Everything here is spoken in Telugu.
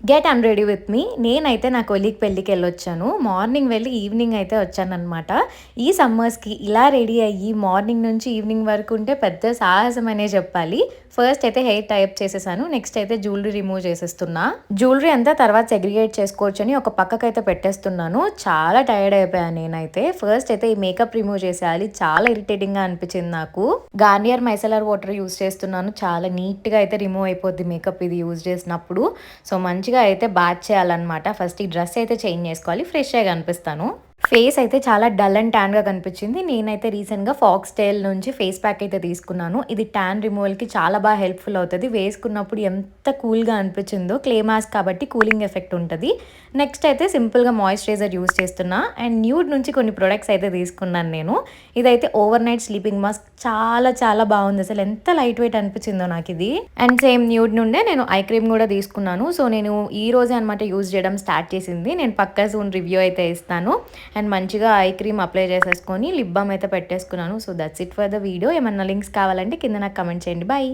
Get an ready with me. నేనైతే నా కొలీగ్ పెళ్ళికి వెళ్ళొచ్చాను. మార్నింగ్ వెళ్ళి ఈవినింగ్ అయితే వచ్చాననమాట. ఈ సమ్మర్స్‌కి ఇలా రెడీ అయ్యి మార్నింగ్ నుంచి ఈవినింగ్ వరకు ఉంటే పెద్ద సాహసం అనే చెప్పాలి. ఫస్ట్ అయితే హెయిర్ టై అప్ చేసేసాను. నెక్స్ట్ అయితే జ్యువెలరీ రిమూవ్ చేసేస్తున్నా. జ్యువెలరీ అంతా తర్వాత సెగ్రిగేట్ చేసుకోవచ్చని ఒక పక్కకైతే పెట్టేస్తున్నాను. చాలా టైర్డ్ అయిపోయాను నేనైతే. ఫస్ట్ అయితే ఈ మేకప్ రిమూవ్ చేసేయాలి. చాలా ఇరిటేటింగ్‌గా అనిపించింది నాకు. గార్నియర్ మైసెలర్ వాటర్ యూజ్ చేస్తున్నాను. చాలా నీట్‌గా అయితే రిమూవ్ అయిపోద్ది మేకప్ ఇది యూజ్ చేసినప్పుడు. సో మంచిగా అయితే బాత్ చేయాలన్నమాట. ఫస్ట్ ఈ డ్రెస్ అయితే చేంజ్ చేసుకోవాలి. ఫ్రెష్‌గా కనిపిస్తాను. ఫేస్ అయితే చాలా డల్ అండ్ ట్యాన్‌గా కనిపించింది. నేనైతే రీసెంట్‌గా ఫాక్స్ టైల్ నుంచి ఫేస్ ప్యాక్ అయితే తీసుకున్నాను. ఇది ట్యాన్ రిమూవల్‌కి చాలా బాగా హెల్ప్‌ఫుల్ అవుతది. వేసుకున్నప్పుడు ఎంత కూల్‌గా అనిపించిందో. క్లే మాస్క్ కాబట్టి కూలింగ్ ఎఫెక్ట్ ఉంటది. నెక్స్ట్ అయితే సింపుల్‌గా మాయిశ్చరైజర్ యూజ్ చేస్తున్నా. అండ్ న్యూడ్ నుంచి కొన్ని ప్రొడక్ట్స్ అయితే తీసుకున్నాను నేను. ఇదైతే ఓవర్ నైట్ స్లీపింగ్ మాస్క్ చాలా చాలా బాగుంది. అసలు ఎంత లైట్ వెయిట్ అనిపించిందో నాకు ఇది. అండ్ సేమ్ న్యూడ్ నుండే నేను ఐ క్రీమ్ కూడా తీసుకున్నాను. సో నేను ఈ రోజే అనమాట యూజ్ చేయడం స్టార్ట్ చేసింది. నేను పక్కా సూన్ రివ్యూ అయితే ఇస్తాను. అండ్ మంచిగా ఐ క్రీమ్ అప్లై చేసేసుకొని లిప్ బామ్ అయితే పెట్టేసుకున్నాను. So that's it for the video. ఏమన్నా లింక్స్ కావాలంటే కింద నాకు కమెంట్ చేయండి. బాయ్.